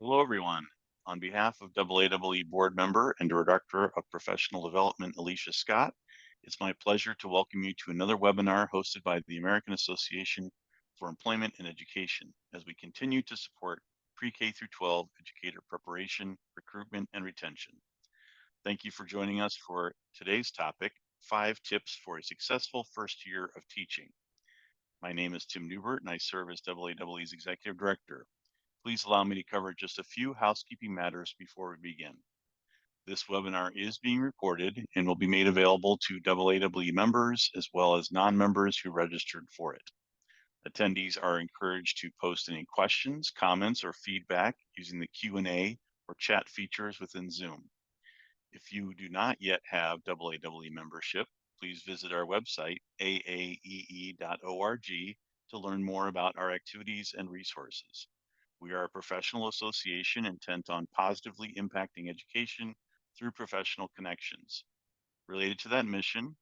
Hello, everyone. On behalf of AAE board member and Director of Professional Development, Alicia Scott, it's my pleasure to welcome you to another webinar hosted by the American Association for Employment and Education as we continue to support pre-K through 12 educator preparation, recruitment, and retention. Thank you for joining us for today's topic, 5 tips for a successful first year of teaching. My name is Tim Newbert and I serve as AAE's Executive Director. Please allow me to cover just a few housekeeping matters before we begin. This webinar is being recorded and will be made available to AAE members as well as non-members who registered for it. Attendees are encouraged to post any questions, comments, or feedback using the Q&A or chat features within Zoom. If you do not yet have AAE membership, please visit our website, aaee.org, to learn more about our activities and resources. We are a professional association intent on positively impacting education through professional connections. Related to that mission,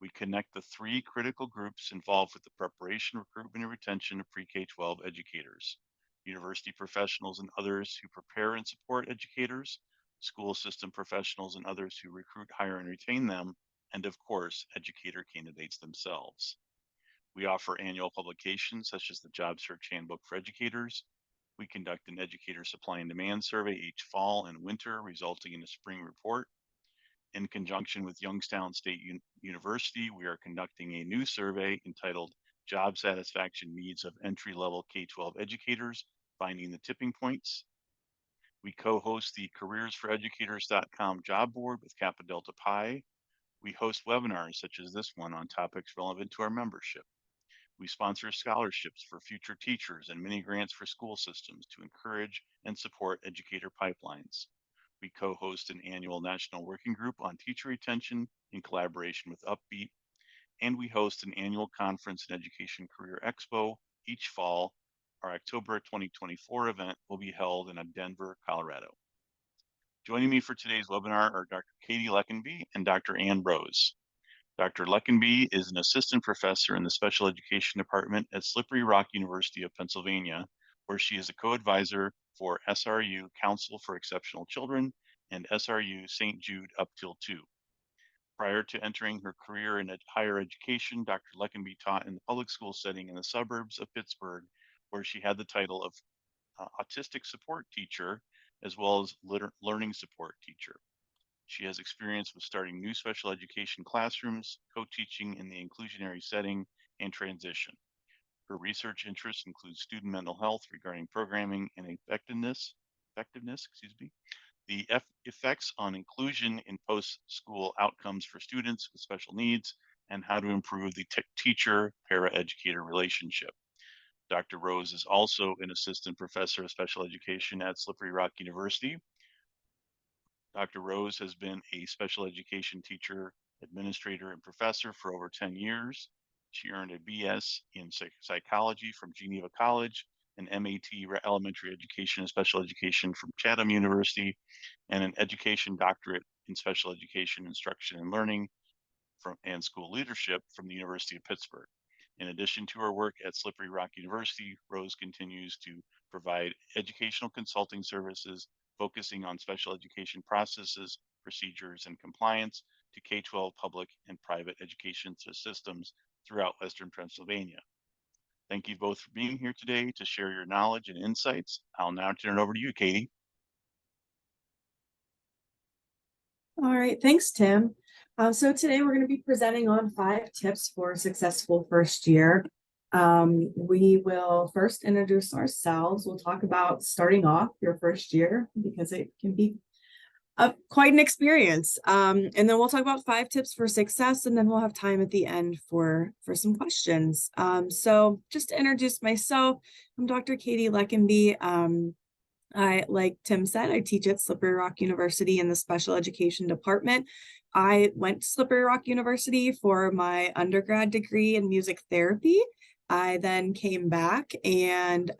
we connect the 3 critical groups involved with the preparation, recruitment, and retention of pre-K-12 educators: university professionals and others who prepare and support educators, school system professionals and others who recruit, hire, and retain them, and of course, educator candidates themselves. We offer annual publications such as the Job Search Handbook for Educators. We conduct an educator supply and demand survey each fall and winter, resulting in a spring report. In conjunction with Youngstown State University, we are conducting a new survey entitled Job Satisfaction Needs of Entry-Level K-12 Educators, Finding the Tipping Points. We co-host the careersforeducators.com job board with Kappa Delta Pi. We host webinars such as this one on topics relevant to our membership. We sponsor scholarships for future teachers and mini grants for school systems to encourage and support educator pipelines. We co-host an annual national working group on teacher retention in collaboration with Upbeat, and we host an annual conference and education career expo each fall. Our October 2024 event will be held in Denver, Colorado. Joining me for today's webinar are Dr. Katie Leckenby and Dr. Ann Rose. Dr. Leckenby is an assistant professor in the special education department at Slippery Rock University of Pennsylvania, where she is a co-advisor for SRU Council for Exceptional Children and SRU St. Jude Up Till 2. Prior to entering her career in higher education, Dr. Leckenby taught in the public school setting in the suburbs of Pittsburgh, where she had the title of autistic support teacher, as well as learning support teacher. She has experience with starting new special education classrooms, co-teaching in the inclusionary setting, and transition. Her research interests include student mental health regarding programming and effectiveness, the effects on inclusion in post-school outcomes for students with special needs, and how to improve the teacher-para-educator relationship. Dr. Rose is also an assistant professor of special education at Slippery Rock University. Dr. Rose has been a special education teacher, administrator, and professor for over 10 years. She earned a BS in psychology from Geneva College, an MAT elementary education and special education from Chatham University, and an education doctorate in special education instruction and learning and school leadership from the University of Pittsburgh. In addition to her work at Slippery Rock University, Rose continues to provide educational consulting services focusing on special education processes, procedures, and compliance to K-12 public and private education systems throughout Western Pennsylvania. Thank you both for being here today to share your knowledge and insights. I'll now turn it over to you, Katie. All right, thanks, Tim. So today we're going to be presenting on 5 tips for a successful first year. We will first introduce ourselves. We'll talk about starting off your first year because it can be quite an experience. And then we'll talk about 5 tips for success, and then we'll have time at the end for some questions. So just to introduce myself, I'm Dr. Katie Leckenby. Like Tim said, I teach at Slippery Rock University in the special education department. I went to Slippery Rock University for my undergrad degree in music therapy. I then came back and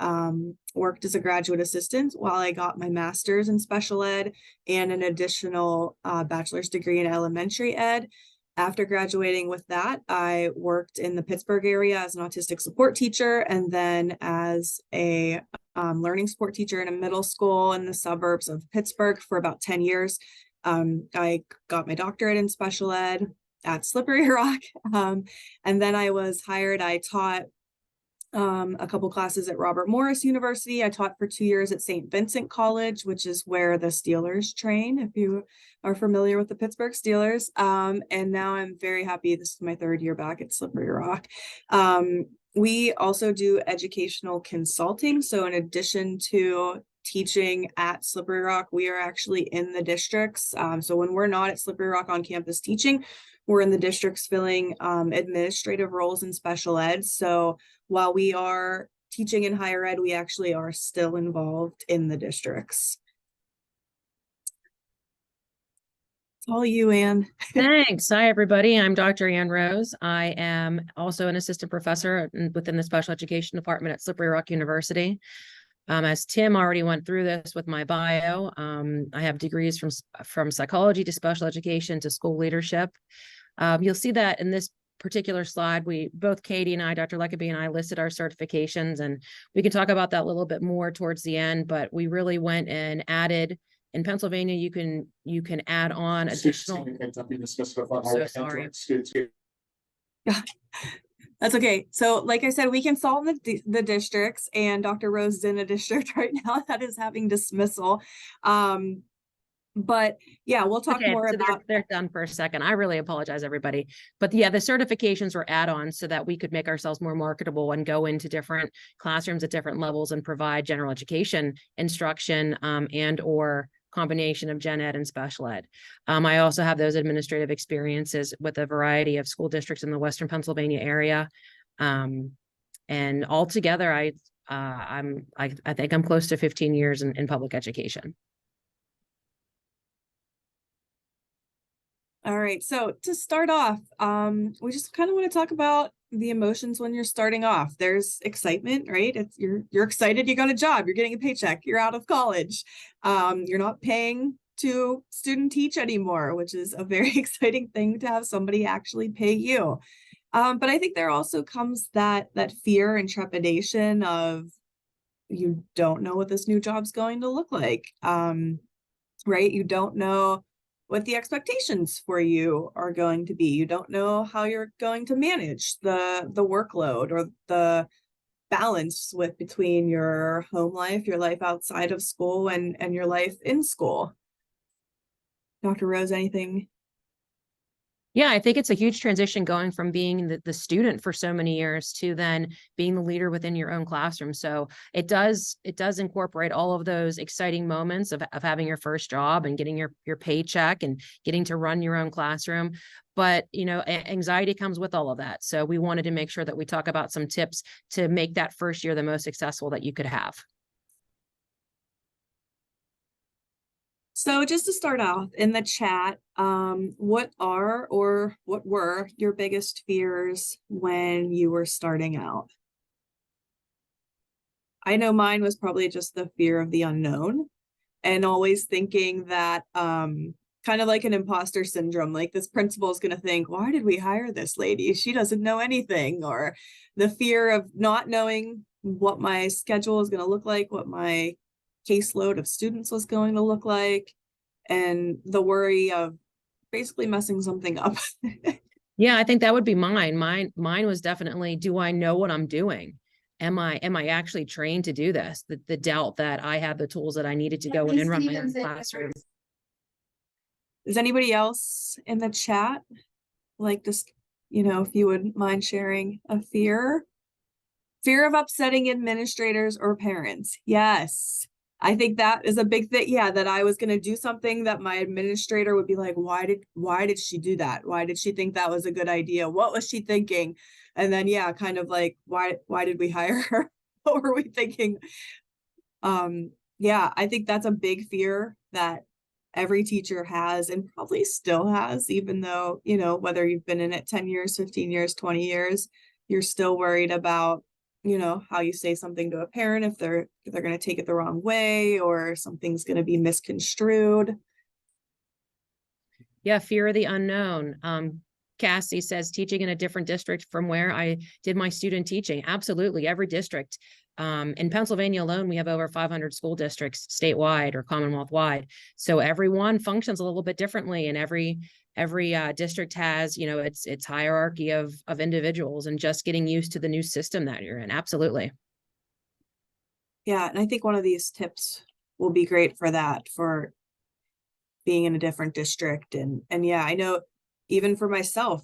worked as a graduate assistant while I got my master's in special ed and an additional bachelor's degree in elementary ed. After graduating with that, I worked in the Pittsburgh area as an autistic support teacher, and then as a learning support teacher in a middle school in the suburbs of Pittsburgh for about 10 years. I got my doctorate in special ed at Slippery Rock. And then I was hired, I taught a couple classes at Robert Morris University. I taught for 2 years at St. Vincent College, which is where the Steelers train, if you are familiar with the Pittsburgh Steelers. And now I'm very happy. This is my 3rd year back at Slippery Rock. We also do educational consulting. So in addition to teaching at Slippery Rock, we are actually in the districts. So when we're not at Slippery Rock on campus teaching, we're in the districts filling administrative roles in special ed. So while we are teaching in higher ed, we actually are still involved in the districts. It's all you, Anne. Thanks. Hi, everybody. I'm Dr. Ann Rose. I am also an assistant professor within the special education department at Slippery Rock University. As Tim already went through this with my bio, I have degrees from psychology to special education to school leadership. You'll see that in this particular slide, both Katie and I, Dr. Leckaby and I, listed our certifications, and we can talk about that a little bit more towards the end, but we really went and added, in Pennsylvania, you can add on additional. So sorry. That's okay. So like I said, we consult the districts, and Dr. Rose is in a district right now that is having dismissal. But yeah, we'll talk more about. They're done for a second. I really apologize, everybody. But yeah, the certifications were add-ons so that we could make ourselves more marketable and go into different classrooms at different levels and provide general education instruction and or combination of gen ed and special ed. I also have those administrative experiences with a variety of school districts in the Western Pennsylvania area. And altogether, I think I'm close to 15 years in public education. All right, so to start off, we just kind of want to talk about the emotions when you're starting off. There's excitement, right? You're excited, you got a job, you're getting a paycheck, you're out of college. You're not paying to student teach anymore, which is a very exciting thing to have somebody actually pay you. But I think there also comes that fear and trepidation of you don't know what this new job's going to look like, right? You don't know what the expectations for you are going to be. You don't know how you're going to manage the workload or the balance between your home life, your life outside of school, and your life in school. Dr. Rose, anything? Yeah, I think it's a huge transition going from being the student for so many years to then being the leader within your own classroom. So it does incorporate all of those exciting moments of having your first job and getting your paycheck and getting to run your own classroom. But, you know, anxiety comes with all of that. So we wanted to make sure that we talk about some tips to make that first year the most successful that you could have. So just to start off in the chat, what were your biggest fears when you were starting out? I know mine was probably just the fear of the unknown and always thinking that kind of like an imposter syndrome, like this principal is going to think, why did we hire this lady? She doesn't know anything. Or the fear of not knowing what my schedule is going to look like, what my caseload of students was going to look like, and the worry of basically messing something up. Yeah, I think that would be mine. Mine was definitely, do I know what I'm doing? Am I actually trained to do this? The doubt that I have the tools that I needed to go in and run my own classroom. Is anybody else in the chat like just, you know, if you wouldn't mind sharing a fear? Fear of upsetting administrators or parents. Yes. I think that is a big thing. Yeah, that I was going to do something that my administrator would be like, why did she do that? Why did she think that was a good idea? What was she thinking? And then, yeah, kind of like, why did we hire her? What were we thinking? Yeah, I think that's a big fear that every teacher has and probably still has, even though, you know, whether you've been in it 10 years, 15 years, 20 years, you're still worried about, you know, how you say something to a parent, if they're going to take it the wrong way or something's going to be misconstrued. Yeah, fear of the unknown. Cassie says teaching in a different district from where I did my student teaching. Absolutely. Every district. In Pennsylvania alone, we have over 500 school districts statewide or Commonwealth wide. So everyone functions a little bit differently, and every district has, you know, its hierarchy of individuals, and just getting used to the new system that you're in. Absolutely. Yeah, and I think one of these tips will be great for that, for being in a different district. And yeah, I know even for myself,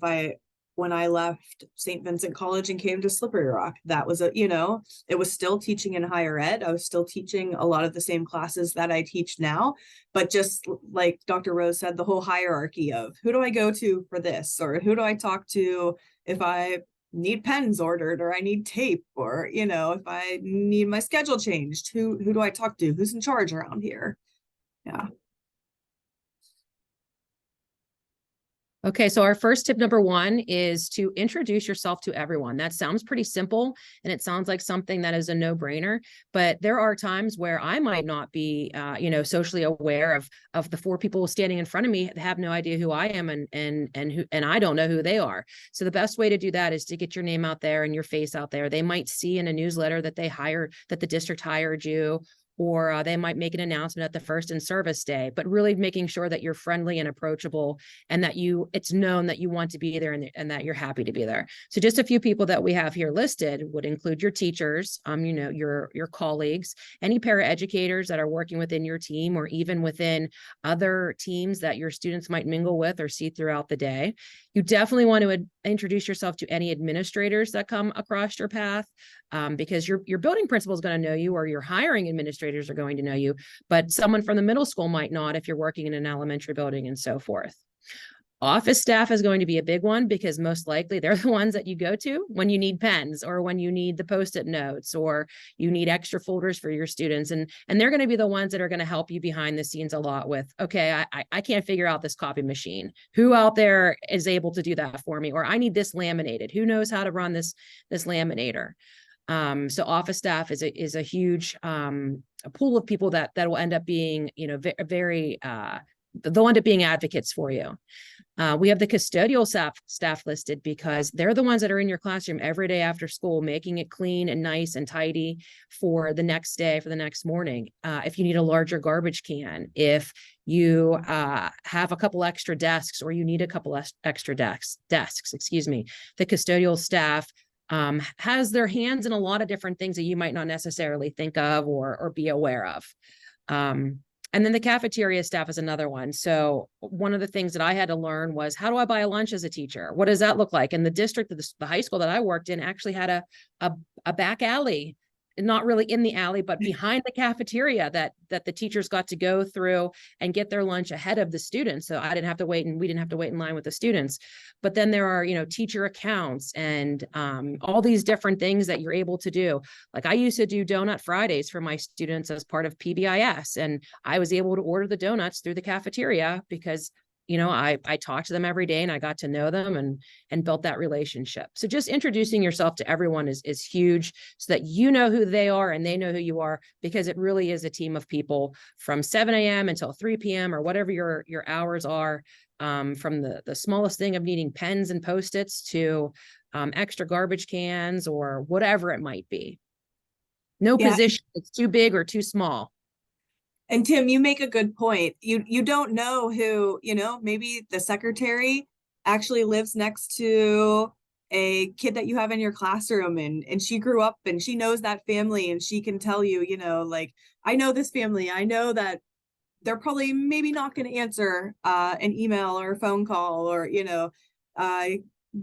when I left St. Vincent College and came to Slippery Rock, that was it was still teaching in higher ed. I was still teaching a lot of the same classes that I teach now, but just like Dr. Rose said, the whole hierarchy of who do I go to for this, or who do I talk to if I need pens ordered, or I need tape, or, if I need my schedule changed, who do I talk to? Who's in charge around here? Yeah. Okay, so our first tip number one is to introduce yourself to everyone. That sounds pretty simple, and it sounds like something that is a no-brainer, but there are times where I might not be, socially aware of the four people standing in front of me that have no idea who I am, and I don't know who they are. So the best way to do that is to get your name out there and your face out there. They might see in a newsletter that that the district hired you, or they might make an announcement at the first in-service day, but really making sure that you're friendly and approachable, and that it's known that you want to be there, and that you're happy to be there. So just a few people that we have here listed would include your teachers, your colleagues, any paraeducators that are working within your team, or even within other teams that your students might mingle with or see throughout the day. You definitely want to introduce yourself to any administrators that come across your path, because your building principal is going to know you, or your hiring administrators are going to know you, but someone from the middle school might not if you're working in an elementary building, and so forth. Office staff is going to be a big one, because most likely they're the ones that you go to when you need pens, or when you need the Post-it notes, or you need extra folders for your students. And they're going to be the ones that are going to help you behind the scenes a lot with, okay, I can't figure out this copy machine. Who out there is able to do that for me? Or I need this laminated. Who knows how to run this laminator? So office staff is a huge a pool of people that will end up being, they'll end up being advocates for you. We have the custodial staff listed, because they're the ones that are in your classroom every day after school, making it clean and nice and tidy for the next day, for the next morning. If you need a larger garbage can, if you have a couple extra desks, or you need a couple extra desks, the custodial staff has their hands in a lot of different things that you might not necessarily think of or be aware of. And then the cafeteria staff is another one. So one of the things that I had to learn was, how do I buy a lunch as a teacher? What does that look like? And the district, the high school that I worked in, actually had a back alley, not really in the alley, but behind the cafeteria, that the teachers got to go through and get their lunch ahead of the students. So I didn't have to wait, and we didn't have to wait in line with the students. But then there are, teacher accounts, and all these different things that you're able to do. Like I used to do donut Fridays for my students as part of PBIS, and I was able to order the donuts through the cafeteria because I talked to them every day, and I got to know them and built that relationship. So just introducing yourself to everyone is huge, so that you know who they are and they know who you are, because it really is a team of people from 7 a.m. until 3 p.m. or whatever your hours are, from the smallest thing of needing pens and Post-its to extra garbage cans or whatever it might be. No position is too big or too small. And Tim, you make a good point. You don't know who, maybe the secretary actually lives next to a kid that you have in your classroom, and she grew up and she knows that family, and she can tell you, like, I know this family. I know that they're probably maybe not going to answer an email or a phone call, or,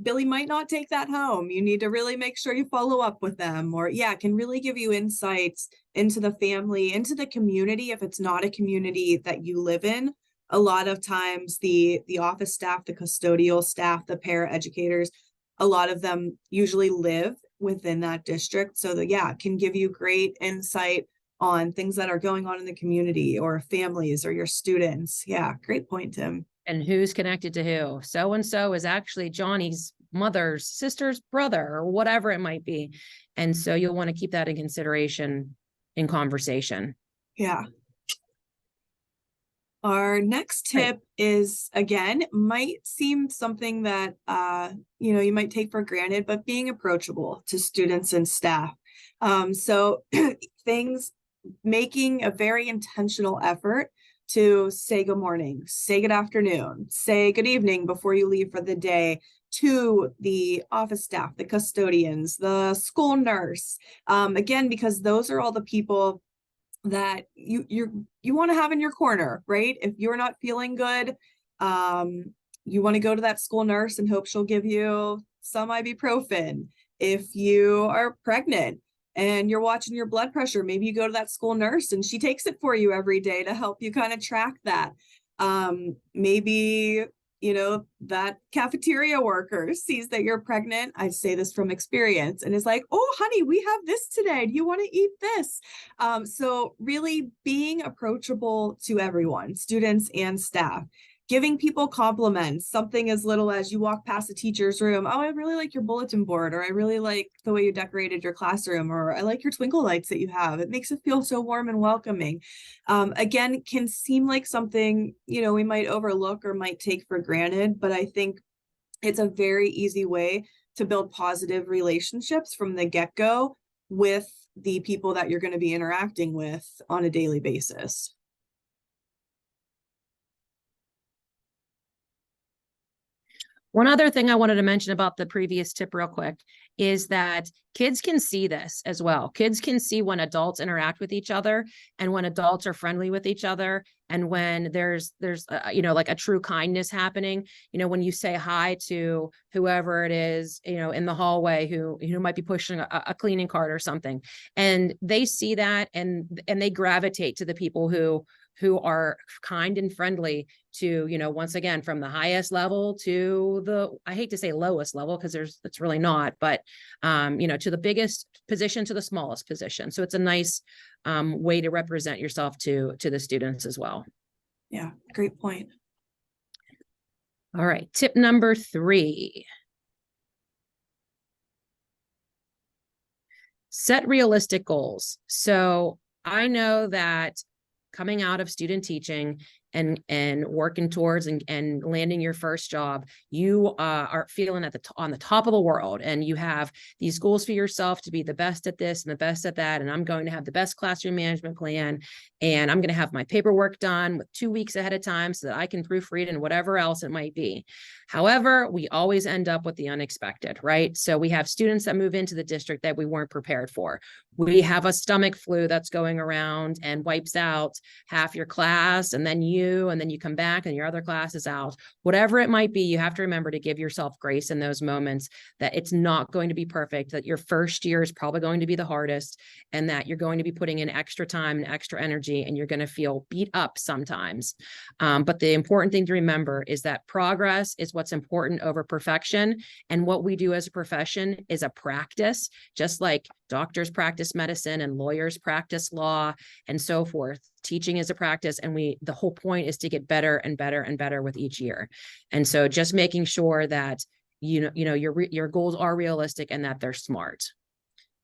Billy might not take that home. You need to really make sure you follow up with them, or it can really give you insights into the family, into the community. If it's not a community that you live in, a lot of times the office staff, the custodial staff, the paraeducators, a lot of them usually live within that district. So it can give you great insight on things that are going on in the community, or families, or your students. Yeah, great point, Tim. And who's connected to who. So-and-so is actually Johnny's mother's sister's brother, or whatever it might be. And so you'll want to keep that in consideration in conversation. Yeah. Our next tip is, again, might seem something that, you might take for granted, but being approachable to students and staff. So making a very intentional effort to say good morning, say good afternoon, say good evening before you leave for the day to the office staff, the custodians, the school nurse. Again, because those are all the people that you want to have in your corner, right? If you're not feeling good, you want to go to that school nurse and hope she'll give you some ibuprofen. If you are pregnant and you're watching your blood pressure, maybe you go to that school nurse and she takes it for you every day to help you kind of track that. Maybe that cafeteria worker sees that you're pregnant. I say this from experience, and is like, oh, honey, we have this today. Do you want to eat this? So really being approachable to everyone, students and staff, giving people compliments, something as little as you walk past a teacher's room. Oh, I really like your bulletin board, or I really like the way you decorated your classroom, or I like your twinkle lights that you have. It makes it feel so warm and welcoming. Again, can seem like something, we might overlook or might take for granted, but I think it's a very easy way to build positive relationships from the get-go with the people that you're going to be interacting with on a daily basis. One other thing I wanted to mention about the previous tip real quick is that kids can see this as well. Kids can see when adults interact with each other and when adults are friendly with each other, and when there's like a true kindness happening. When you say hi to whoever it is, in the hallway who might be pushing a cleaning cart or something, and they see that and they gravitate to the people who are kind and friendly to, once again, from the highest level to the, I hate to say lowest level, because it's really not, but, to the biggest position to the smallest position. So it's a nice way to represent yourself to the students as well. Yeah, great point. All right, tip number 3. Set realistic goals. So I know that coming out of student teaching and working towards and landing your first job, you are feeling on the top of the world, and you have these goals for yourself to be the best at this and the best at that, and I'm going to have the best classroom management plan, and I'm going to have my paperwork done with 2 weeks ahead of time so that I can proofread and whatever else it might be. However, we always end up with the unexpected, right? So we have students that move into the district that we weren't prepared for. We have a stomach flu that's going around and wipes out half your class, and then you come back and your other class is out. Whatever it might be, you have to remember to give yourself grace in those moments, that it's not going to be perfect, that your first year is probably going to be the hardest, and that you're going to be putting in extra time and extra energy, and you're going to feel beat up sometimes. But the important thing to remember is that progress is what's important over perfection. And what we do as a profession is a practice, just like doctors practice medicine and lawyers practice law and so forth. Teaching is a practice, and the whole point is to get better and better and better with each year. And so just making sure that your goals are realistic and that they're smart.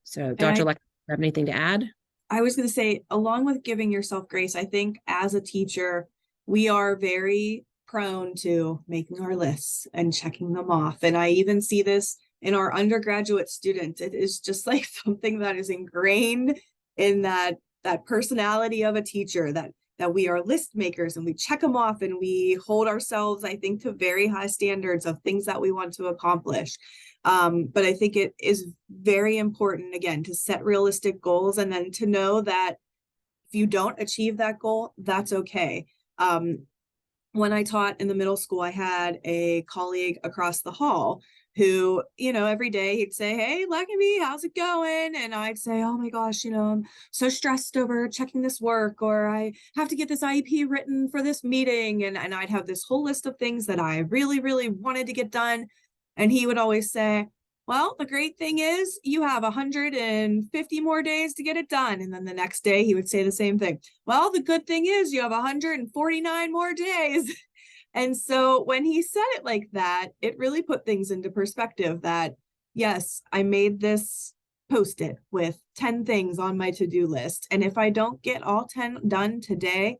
So Dr. Leck, have anything to add? I was going to say, along with giving yourself grace, I think as a teacher, we are very prone to making our lists and checking them off. And I even see this in our undergraduate students. It is just like something that is ingrained in that personality of a teacher, that we are list makers and we check them off, and we hold ourselves, I think, to very high standards of things that we want to accomplish. But I think it is very important, again, to set realistic goals, and then to know that if you don't achieve that goal, that's okay. When I taught in the middle school, I had a colleague across the hall who, every day he'd say, "Hey, Lucky, how's it going?" And I'd say, "Oh my gosh, I'm so stressed over checking this work, or I have to get this IEP written for this meeting." And I'd have this whole list of things that I really, really wanted to get done. And he would always say, "Well, the great thing is you have 150 more days to get it done." And then the next day he would say the same thing. "Well, the good thing is you have 149 more days." And so when he said it like that, it really put things into perspective that, yes, I made this Post-it with 10 things on my to-do list. And if I don't get all 10 done today,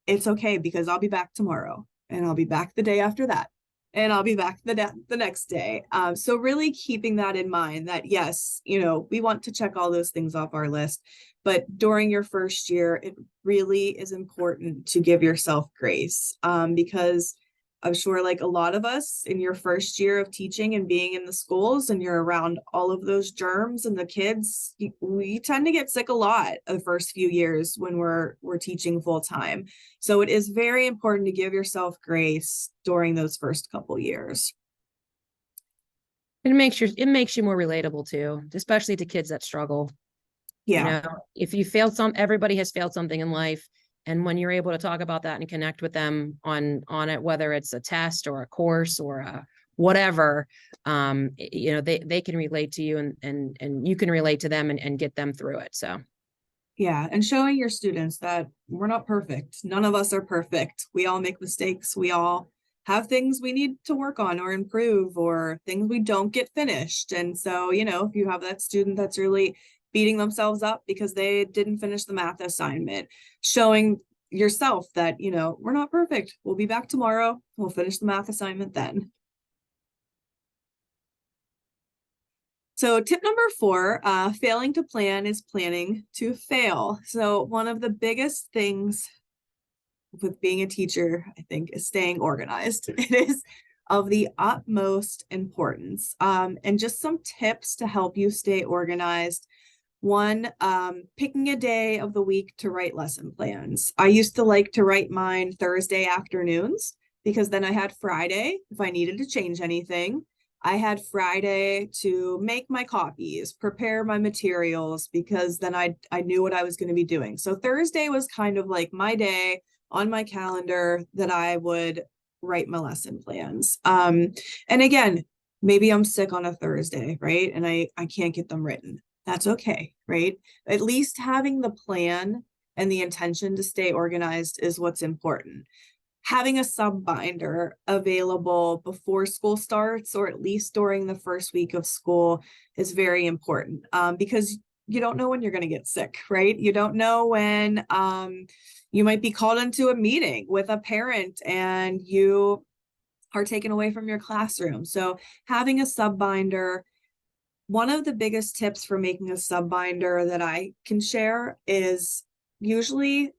it's okay because I'll be back tomorrow and I'll be back the day after that. And I'll be back the next day. So really keeping that in mind that yes, we want to check all those things off our list, but during your first year, it really is important to give yourself grace, because I'm sure like a lot of us in your first year of teaching and being in the schools and you're around all of those germs and the kids, we tend to get sick a lot the first few years when we're teaching full time. So it is very important to give yourself grace during those first couple years. It makes you more relatable too, especially to kids that struggle. Yeah. If you failed everybody has failed something in life. And when you're able to talk about that and connect with them on it, whether it's a test or a course or whatever, they can relate to you and you can relate to them and get them through it. So. Yeah. And showing your students that we're not perfect. None of us are perfect. We all make mistakes. We all have things we need to work on or improve or things we don't get finished. And so, if you have that student that's really beating themselves up because they didn't finish the math assignment, showing yourself that, we're not perfect. We'll be back tomorrow. We'll finish the math assignment then. So tip number 4, failing to plan is planning to fail. So one of the biggest things with being a teacher, I think, is staying organized. It is of the utmost importance. And just some tips to help you stay organized. One, picking a day of the week to write lesson plans. I used to like to write mine Thursday afternoons because then I had Friday if I needed to change anything. I had Friday to make my copies, prepare my materials, because then I knew what I was going to be doing. So Thursday was kind of like my day on my calendar that I would write my lesson plans. And again, maybe I'm sick on a Thursday, right? And I can't get them written. That's okay, right? At least having the plan and the intention to stay organized is what's important. Having a sub binder available before school starts, or at least during the first week of school, is very important, because you don't know when you're going to get sick, right? You don't know when you might be called into a meeting with a parent and you are taken away from your classroom. So having a sub binder. One of the biggest tips for making a sub binder that I can share is usually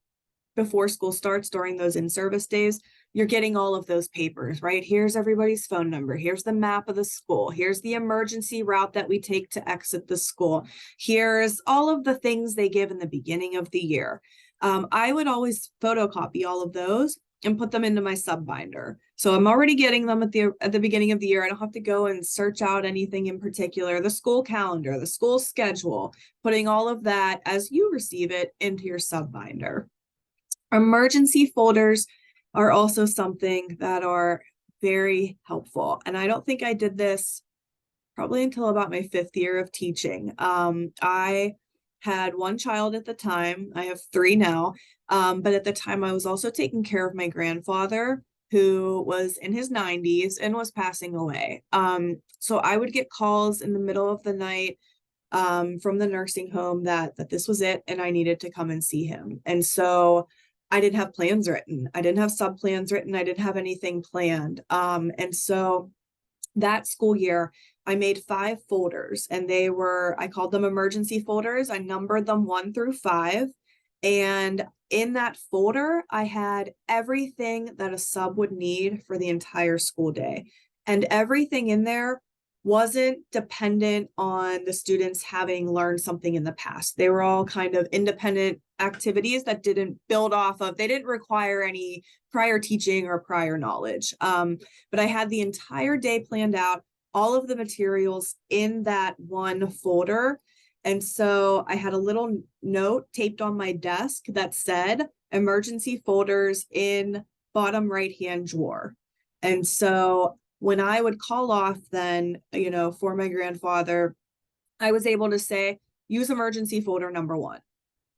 before school starts, during those in-service days, you're getting all of those papers, right? Here's everybody's phone number. Here's the map of the school. Here's the emergency route that we take to exit the school. Here's all of the things they give in the beginning of the year. I would always photocopy all of those and put them into my sub binder. So I'm already getting them at the beginning of the year. I don't have to go and search out anything in particular. The school calendar, the school schedule, putting all of that as you receive it into your sub binder. Emergency folders are also something that are very helpful. And I don't think I did this probably until about my 5th year of teaching. I had 1 child at the time. I have 3 now. But at the time I was also taking care of my grandfather, who was in his 90s and was passing away. So I would get calls in the middle of the night from the nursing home that this was it and I needed to come and see him. And so I didn't have plans written. I didn't have sub plans written. I didn't have anything planned. And so that school year, I made 5 folders, and I called them emergency folders. I numbered them 1 through 5. And in that folder, I had everything that a sub would need for the entire school day. And everything in there wasn't dependent on the students having learned something in the past. They were all kind of independent activities that didn't they didn't require any prior teaching or prior knowledge. But I had the entire day planned out, all of the materials in that one folder. And so I had a little note taped on my desk that said emergency folders in bottom right-hand drawer. And so when I would call off then, for my grandfather, I was able to say, use emergency folder number 1.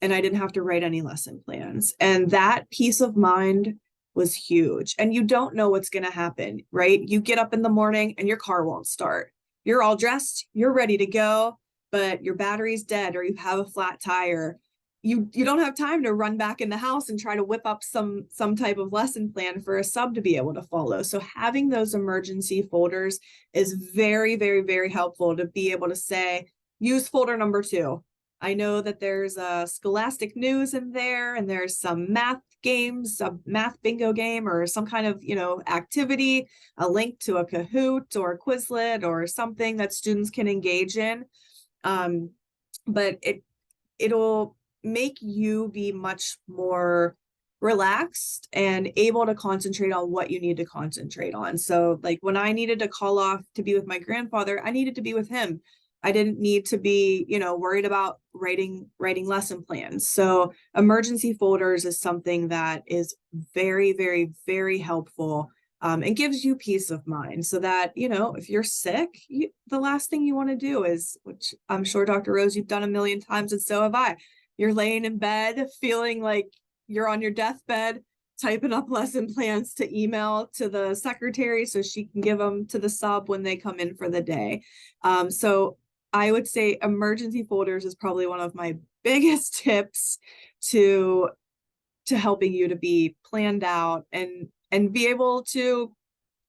And I didn't have to write any lesson plans. And that peace of mind was huge. And you don't know what's going to happen, right? You get up in the morning and your car won't start. You're all dressed, you're ready to go, but your battery's dead or you have a flat tire. you don't have time to run back in the house and try to whip up some type of lesson plan for a sub to be able to follow. So having those emergency folders is very, very, very helpful to be able to say, use folder number 2. I know that there's a Scholastic News in there, and there's some math games, a math bingo game, or some kind of, activity, a link to a Kahoot or a Quizlet or something that students can engage in. But it'll make you be much more relaxed and able to concentrate on what you need to concentrate on. So like when I needed to call off to be with my grandfather, I needed to be with him. I didn't need to be, worried about writing lesson plans. So emergency folders is something that is very, very, very helpful, and gives you peace of mind, so that, if you're sick, the last thing you want to do is, which I'm sure Dr. Rose, you've done a million times, and so have I. You're laying in bed feeling like you're on your deathbed, typing up lesson plans to email to the secretary so she can give them to the sub when they come in for the day. So I would say emergency folders is probably one of my biggest tips to helping you to be planned out and be able to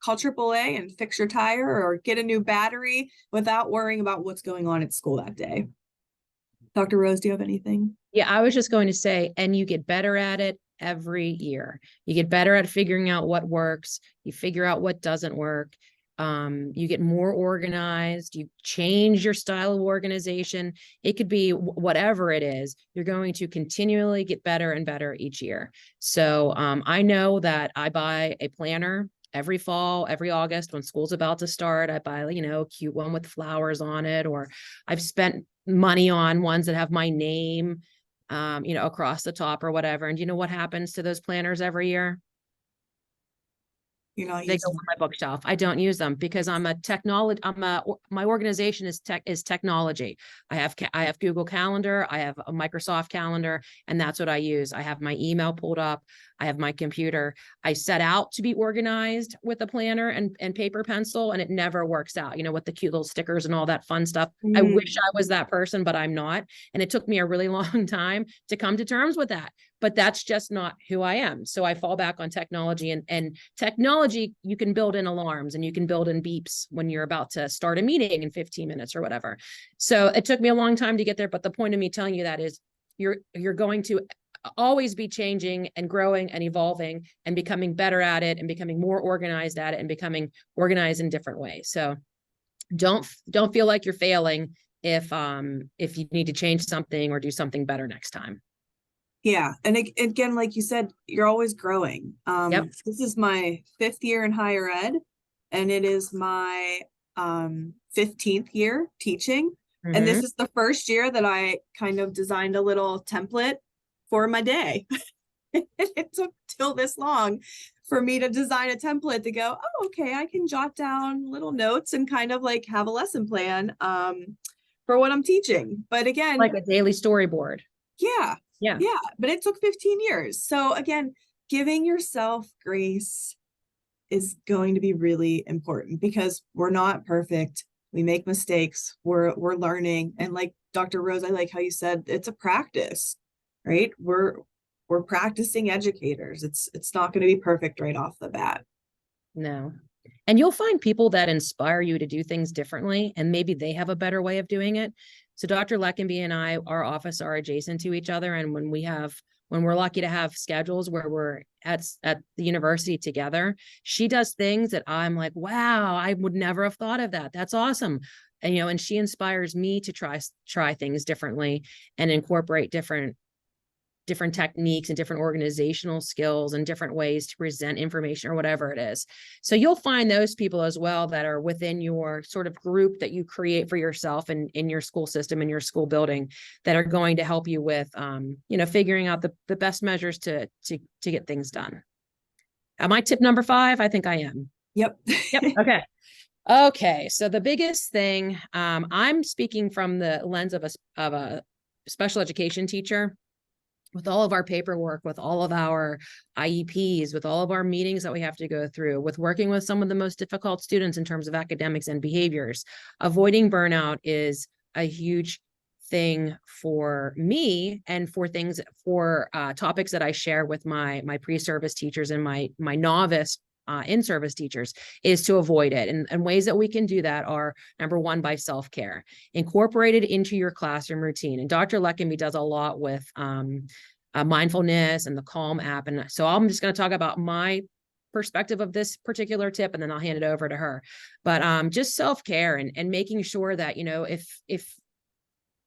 call AAA and fix your tire or get a new battery without worrying about what's going on at school that day. Dr. Rose, do you have anything? Yeah, I was just going to say, and you get better at it every year. You get better at figuring out what works. You figure out what doesn't work. You get more organized. You change your style of organization. It could be whatever it is. You're going to continually get better and better each year. So I know that I buy a planner every fall, every August when school's about to start. I buy, a cute one with flowers on it, or I've spent money on ones that have my name, across the top or whatever. And you know what happens to those planners every year? They go on my bookshelf. I don't use them because my organization is technology. I have Google Calendar, I have a Microsoft Calendar, and that's what I use. I have my email pulled up. I have my computer. I set out to be organized with a planner and paper pencil, and it never works out, with the cute little stickers and all that fun stuff. I wish I was that person, but I'm not. And it took me a really long time to come to terms with that. But that's just not who I am. So I fall back on technology, and technology, you can build in alarms and you can build in beeps when you're about to start a meeting in 15 minutes or whatever. So it took me a long time to get there. But the point of me telling you that is you're going to always be changing and growing and evolving and becoming better at it and becoming more organized at it and becoming organized in different ways. So don't feel like you're failing if you need to change something or do something better next time. Yeah. And again, like you said, you're always growing. Yep. This is my 5th year in higher ed, and it is my 15th year teaching. Mm-hmm. And this is the first year that I kind of designed a little template for my day. It took till this long for me to design a template to go, oh, okay, I can jot down little notes and kind of like have a lesson plan for what I'm teaching. But again, like a daily storyboard. Yeah. But it took 15 years. So again, giving yourself grace is going to be really important because we're not perfect. We make mistakes. We're learning. And like Dr. Rose, I like how you said it's a practice, right? We're practicing educators. It's not going to be perfect right off the bat. No. And you'll find people that inspire you to do things differently, and maybe they have a better way of doing it. So Dr. Leckenby and I, our office are adjacent to each other. And when we're lucky to have schedules where we're at the university together, she does things that I'm like, wow, I would never have thought of that. That's awesome. And, and she inspires me to try things differently and incorporate different techniques and different organizational skills and different ways to present information or whatever it is. So you'll find those people as well that are within your sort of group that you create for yourself and in your school system, in your school building, that are going to help you with, figuring out the best measures to get things done. Am I tip number 5? I think I am. Yep. Okay. So the biggest thing, I'm speaking from the lens of a special education teacher. With all of our paperwork, with all of our IEPs, with all of our meetings that we have to go through, with working with some of the most difficult students in terms of academics and behaviors, avoiding burnout is a huge thing for me, and for things for topics that I share with my pre-service teachers and my novice in-service teachers, is to avoid it. And ways that we can do that are, number one, by self-care, incorporate it into your classroom routine. And Dr. Leckenby does a lot with mindfulness and the Calm app. And so I'm just going to talk about my perspective of this particular tip, and then I'll hand it over to her. But just self-care and making sure that,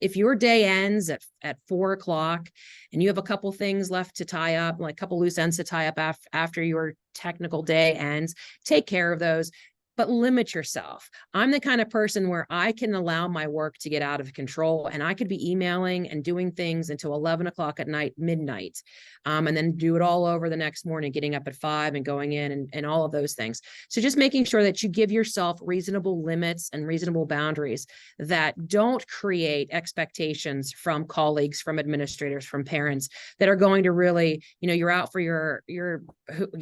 if your day ends at 4 o'clock and you have a couple things left to tie up, like a couple loose ends to tie up after your technical day ends, take care of those, but limit yourself. I'm the kind of person where I can allow my work to get out of control, and I could be emailing and doing things until 11 o'clock at night, midnight, and then do it all over the next morning, getting up at 5 and going in and all of those things. So just making sure that you give yourself reasonable limits and reasonable boundaries that don't create expectations from colleagues, from administrators, from parents that are going to really, you're out for your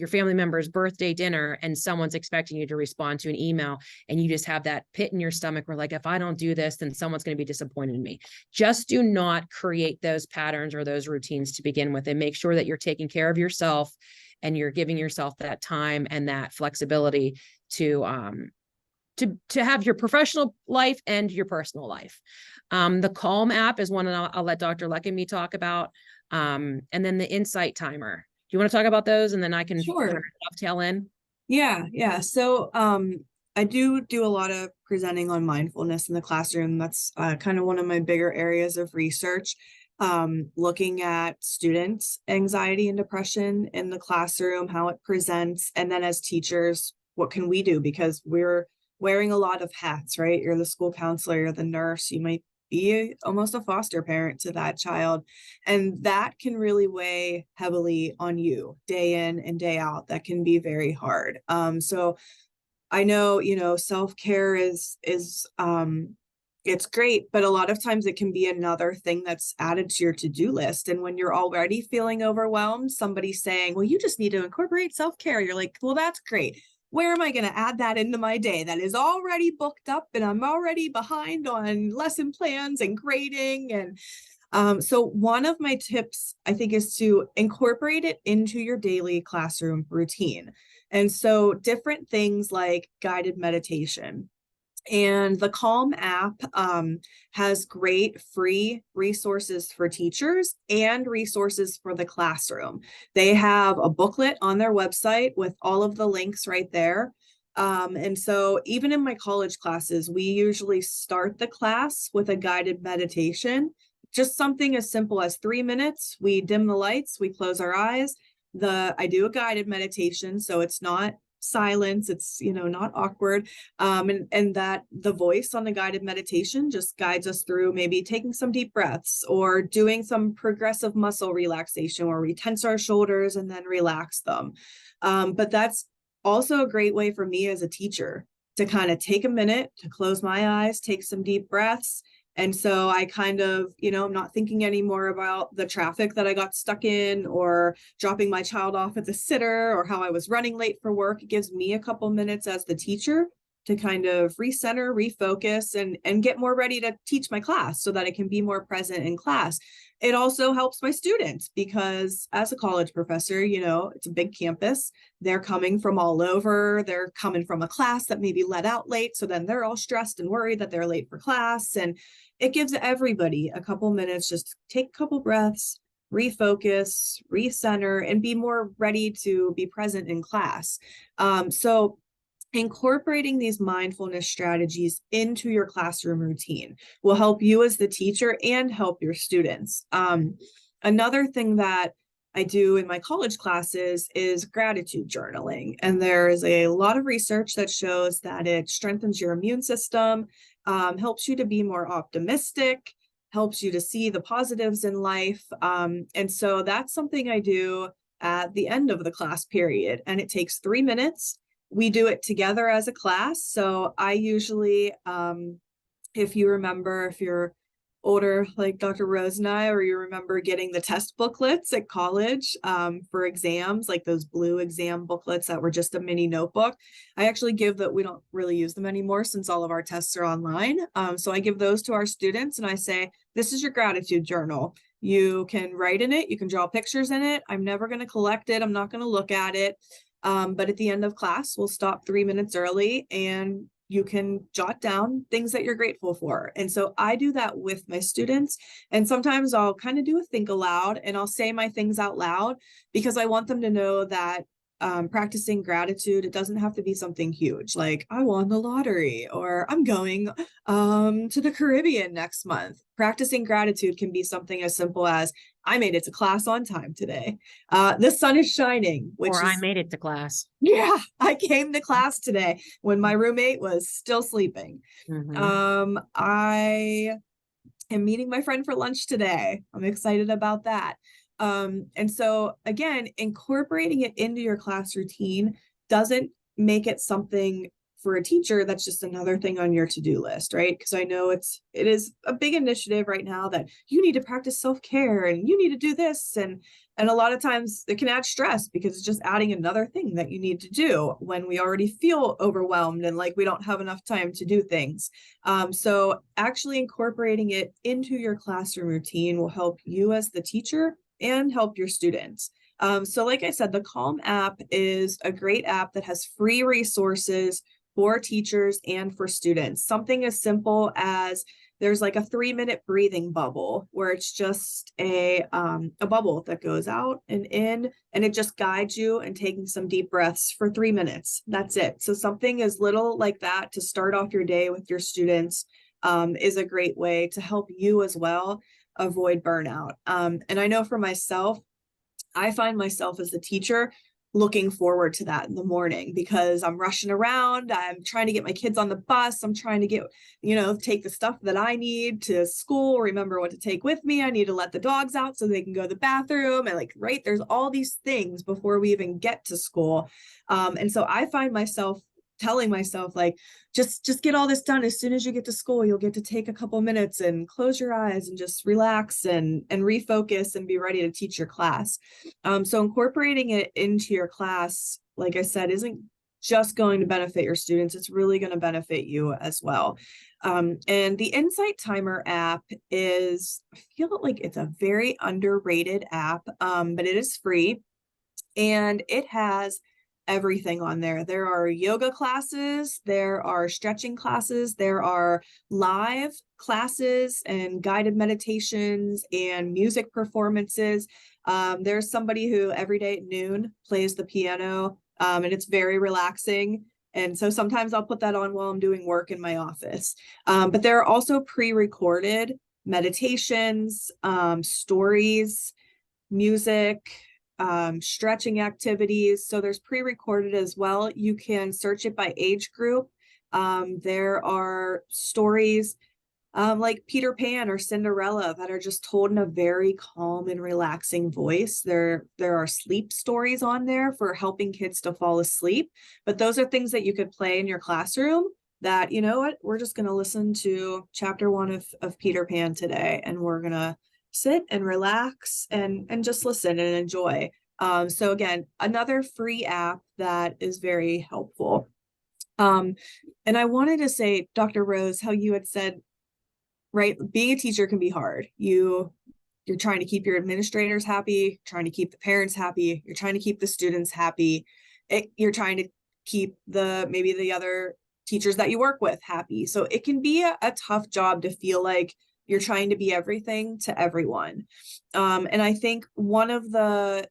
family member's birthday dinner and someone's expecting you to respond to an email, and you just have that pit in your stomach where, like, if I don't do this, then someone's going to be disappointed in me. Just do not create those patterns or those routines to begin with, and make sure that you're taking care of yourself and you're giving yourself that time and that flexibility to have your professional life and your personal life. The Calm app is one, and I'll let Dr. Leckenby talk about, and then the Insight Timer. Do you want to talk about those, and then I can Sure. kind of dovetail in? Yeah. So I do a lot of presenting on mindfulness in the classroom. That's kind of one of my bigger areas of research, looking at students' anxiety and depression in the classroom, how it presents, and then as teachers, what can we do? Because we're wearing a lot of hats, right? You're the school counselor, you're the nurse, you might be almost a foster parent to that child. And that can really weigh heavily on you day in and day out. That can be very hard. So I know, self-care is it's great, but a lot of times it can be another thing that's added to your to-do list. And when you're already feeling overwhelmed, somebody's saying, well, you just need to incorporate self-care. You're like, well, that's great. Where am I going to add that into my day that is already booked up and I'm already behind on lesson plans and grading? And so one of my tips, I think, is to incorporate it into your daily classroom routine. And so different things like guided meditation. And the Calm app has great free resources for teachers and resources for the classroom. They have a booklet on their website with all of the links right there. And so even in my college classes, we usually start the class with a guided meditation, just something as simple as 3 minutes. We dim the lights, we close our eyes. I do a guided meditation, so it's not silence, it's not awkward, and that the voice on the guided meditation just guides us through maybe taking some deep breaths or doing some progressive muscle relaxation where we tense our shoulders and then relax them. But that's also a great way for me as a teacher to kind of take a minute to close my eyes, take some deep breaths. And so I kind of, I'm not thinking anymore about the traffic that I got stuck in or dropping my child off at the sitter or how I was running late for work. It gives me a couple minutes as the teacher to kind of recenter, refocus, and get more ready to teach my class so that I can be more present in class. It also helps my students because as a college professor, it's a big campus. They're coming from all over. They're coming from a class that maybe let out late. So then they're all stressed and worried that they're late for class. And it gives everybody a couple minutes, just take a couple breaths, refocus, recenter, and be more ready to be present in class. So incorporating these mindfulness strategies into your classroom routine will help you as the teacher and help your students. Another thing that I do in my college classes is gratitude journaling. And there is a lot of research that shows that it strengthens your immune system, helps you to be more optimistic, helps you to see the positives in life. And so that's something I do at the end of the class period. And it takes 3 minutes. We do it together as a class. So I usually, if you're older like Dr. Rose and I, or you remember getting the test booklets at college for exams, like those blue exam booklets that were just a mini notebook. I actually give that. We don't really use them anymore since all of our tests are online. So I give those to our students and I say, this is your gratitude journal. You can write in it. You can draw pictures in it. I'm never going to collect it. I'm not going to look at it. But at the end of class, we'll stop 3 minutes early and you can jot down things that you're grateful for. And so I do that with my students. And sometimes I'll kind of do a think aloud and I'll say my things out loud because I want them to know that practicing gratitude, it doesn't have to be something huge, like I won the lottery or I'm going to the Caribbean next month. Practicing gratitude can be something as simple as I made it to class on time today. The sun is shining, Or I made it to class. Yeah, I came to class today when my roommate was still sleeping. I am meeting my friend for lunch today. I'm excited about that. And so again, incorporating it into your class routine doesn't make it something for a teacher that's just another thing on your to-do list, right? Because I know it is a big initiative right now that you need to practice self-care and you need to do this, and a lot of times it can add stress because it's just adding another thing that you need to do when we already feel overwhelmed and like we don't have enough time to do things. So actually incorporating it into your classroom routine will help you as the teacher and help your students. So like I said, the Calm app is a great app that has free resources for teachers and for students. Something as simple as there's like a 3-minute breathing bubble where it's just a bubble that goes out and in, and it just guides you in taking some deep breaths for 3 minutes. That's it. So something as little like that to start off your day with your students is a great way to help you as well avoid burnout. And I know for myself, I find myself as a teacher looking forward to that in the morning because I'm rushing around. I'm trying to get my kids on the bus. I'm trying to get, take the stuff that I need to school, remember what to take with me. I need to let the dogs out so they can go to the bathroom. And right, there's all these things before we even get to school. And so I find myself telling myself like, just get all this done. As soon as you get to school, you'll get to take a couple minutes and close your eyes and just relax and refocus and be ready to teach your class. So incorporating it into your class, like I said, isn't just going to benefit your students. It's really going to benefit you as well. And the Insight Timer app I feel like it's a very underrated app, but it is free and it has everything on there. There are yoga classes, there are stretching classes, there are live classes and guided meditations and music performances. There's somebody who every day at noon plays the piano, and it's very relaxing. And so sometimes I'll put that on while I'm doing work in my office. But there are also pre-recorded meditations, stories, music, stretching activities. So there's pre-recorded as well. You can search it by age group. There are stories like Peter Pan or Cinderella that are just told in a very calm and relaxing voice. There are sleep stories on there for helping kids to fall asleep. But those are things that you could play in your classroom that, you know what, we're just going to listen to chapter 1 of Peter Pan today, and we're going to sit and relax and just listen and enjoy. So again, another free app that is very helpful. And I wanted to say, Dr. Rose, how you had said, right, being a teacher can be hard. You're trying to keep your administrators happy, trying to keep the parents happy, you're trying to keep the students happy, you're trying to keep maybe the other teachers that you work with happy. So it can be a tough job to feel like you're trying to be everything to everyone. And I think one of the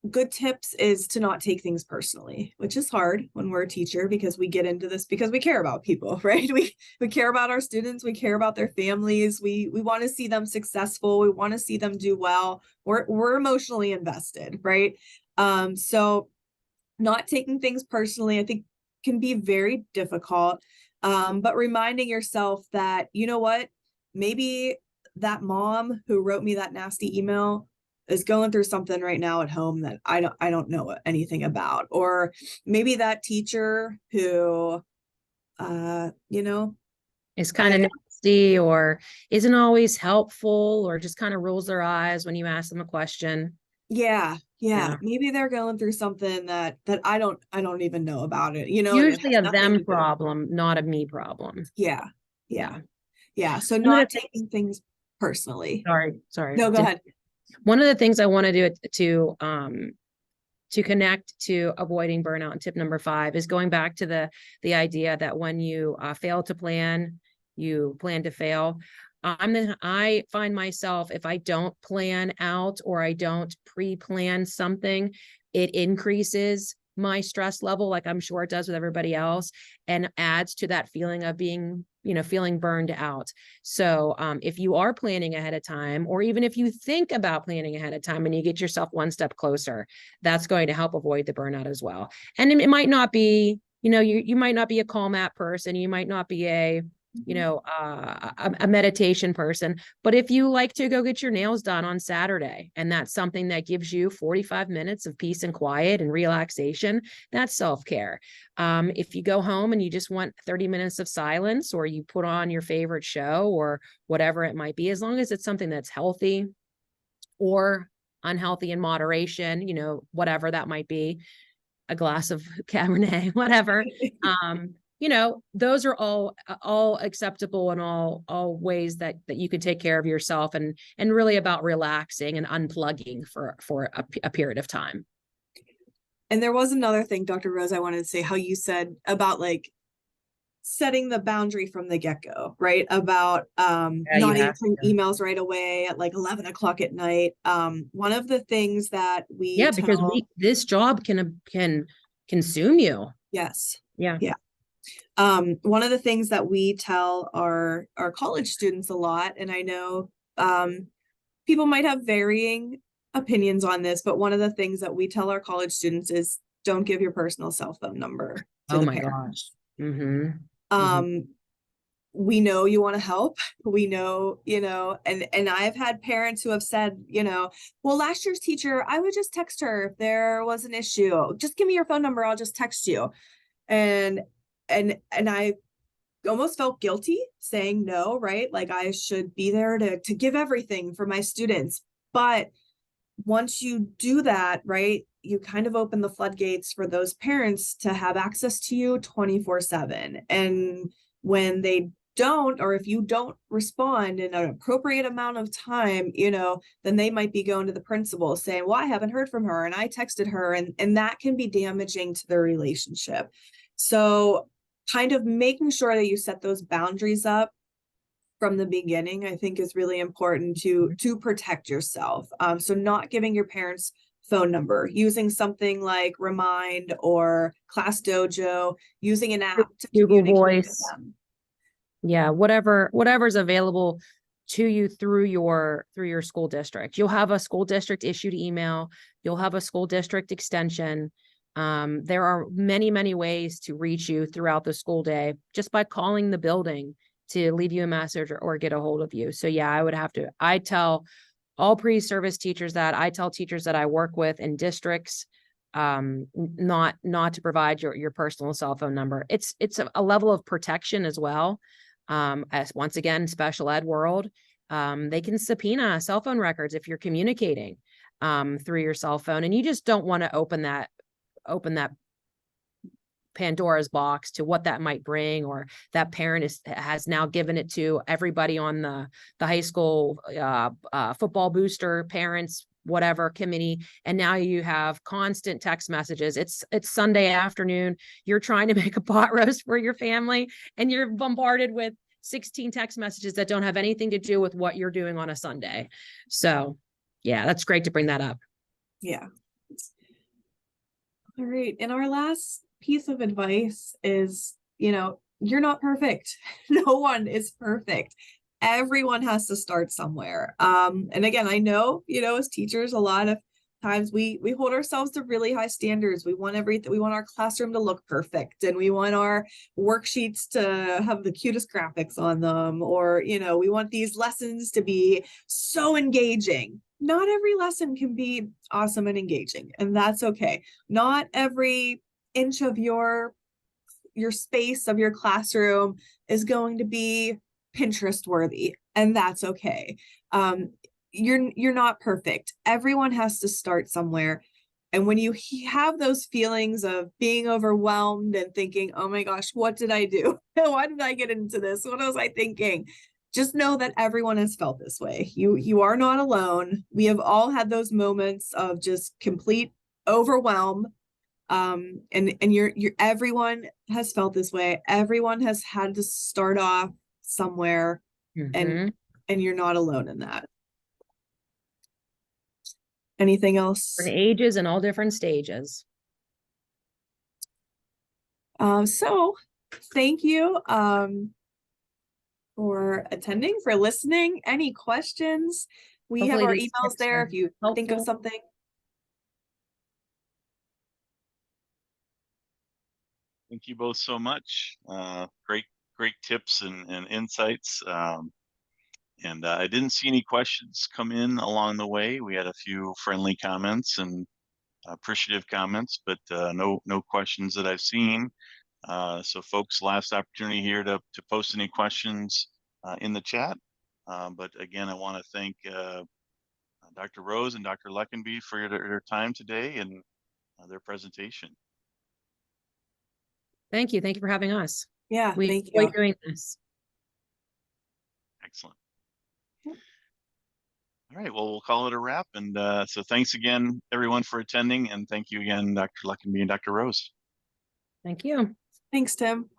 good tips is to not take things personally, which is hard when we're a teacher because we get into this because we care about people, right? We care about our students, we care about their families, we want to see them successful, we want to see them do well. We're emotionally invested, right? So not taking things personally, I think, can be very difficult. But reminding yourself that, you know what, maybe that mom who wrote me that nasty email is going through something right now at home that I don't know anything about. Or maybe that teacher who, It's kind of nasty or isn't always helpful or just kind of rolls their eyes when you ask them a question. Yeah. Yeah. Maybe they're going through something that I don't even know about it, and it Usually has a nothing to them do. problem, not a me problem. Yeah. Yeah. So One of not the things, taking things personally. sorry. No, go ahead. One of the things I want to do to connect to avoiding burnout, and tip number 5 is going back to the idea that when you fail to plan, you plan to fail. I find myself, if I don't plan out or I don't pre-plan something, it increases my stress level, like I'm sure it does with everybody else, and adds to that feeling of being, feeling burned out. So if you are planning ahead of time, or even if you think about planning ahead of time and you get yourself one step closer, that's going to help avoid the burnout as well. And it might not be, you might not be a calm app person. You might not be a meditation person, but if you like to go get your nails done on Saturday and that's something that gives you 45 minutes of peace and quiet and relaxation, that's self-care. If you go home and you just want 30 minutes of silence, or you put on your favorite show or whatever it might be, as long as it's something that's healthy or unhealthy in moderation, whatever that might be, a glass of Cabernet, whatever. Those are all acceptable, and all ways that you can take care of yourself, and really about relaxing and unplugging for a period of time. And there was another thing, Dr. Rose, I wanted to say, how you said about like setting the boundary from the get-go, right? About not answering emails right away at like 11 o'clock at night. One of the things that we because this job can consume you. Yes. Yeah. One of the things that we tell our college students a lot, and I know people might have varying opinions on this, but one of the things that we tell our college students is don't give your personal cell phone number to the parents. Gosh. Mm-hmm. We know you want to help. We know, and I've had parents who have said, well, last year's teacher, I would just text her if there was an issue. Just give me your phone number. I'll just text you. And I almost felt guilty saying no, right? Like I should be there to give everything for my students. But once you do that, right, you kind of open the floodgates for those parents to have access to you 24/7. And when they don't, or if you don't respond in an appropriate amount of time, then they might be going to the principal saying, well, I haven't heard from her and I texted her, and that can be damaging to the relationship. So kind of making sure that you set those boundaries up from the beginning, I think, is really important to protect yourself. So not giving your parents' phone number, using something like Remind or Class Dojo, using an app to Google communicate Voice. with them. Yeah, whatever's available to you through your school district. You'll have a school district issued email. You'll have a school district extension. There are many, many ways to reach you throughout the school day just by calling the building to leave you a message or get a hold of you. So yeah, I tell all pre-service teachers that. I tell teachers that I work with in districts, not to provide your personal cell phone number. It's a level of protection as well. As once again, special ed world, they can subpoena cell phone records if you're communicating through your cell phone, and you just don't want to open that Pandora's box to what that might bring, or that parent has now given it to everybody on the high school football booster parents, whatever committee. And now you have constant text messages. It's Sunday afternoon. You're trying to make a pot roast for your family and you're bombarded with 16 text messages that don't have anything to do with what you're doing on a Sunday. So yeah, that's great to bring that up. Yeah. All right. And our last piece of advice is, you're not perfect. No one is perfect. Everyone has to start somewhere. And again, I know, as teachers, a lot of times we hold ourselves to really high standards. We want everything. We want our classroom to look perfect, and we want our worksheets to have the cutest graphics on them, or, we want these lessons to be so engaging. Not every lesson can be awesome and engaging, and that's okay. Not every inch of your space of your classroom is going to be Pinterest worthy, and that's okay. You're not perfect. Everyone has to start somewhere. And when you have those feelings of being overwhelmed and thinking, oh my gosh, what did I do? Why did I get into this? What was I thinking? Just know that everyone has felt this way. You are not alone. We have all had those moments of just complete overwhelm. And you're everyone has felt this way. Everyone has had to start off somewhere, and you're not alone in that. Anything else? Different ages and all different stages. So thank you for attending, for listening. Any questions? We Hopefully have our these emails tips there are if you think of helpful. something. Thank you both so much. Great tips and insights. And I didn't see any questions come in along the way. We had a few friendly comments and appreciative comments, but no questions that I've seen. So folks, last opportunity here to post any questions in the chat. But again, I want to thank Dr. Rose and Dr. Leckenby for their time today and their presentation. Thank you. Thank you for having us. Yeah, We thank enjoy you. doing this. Excellent. All right, well, we'll call it a wrap. And so thanks again, everyone, for attending. And thank you again, Dr. Leckenby and Dr. Rose. Thank you. Thanks, Tim.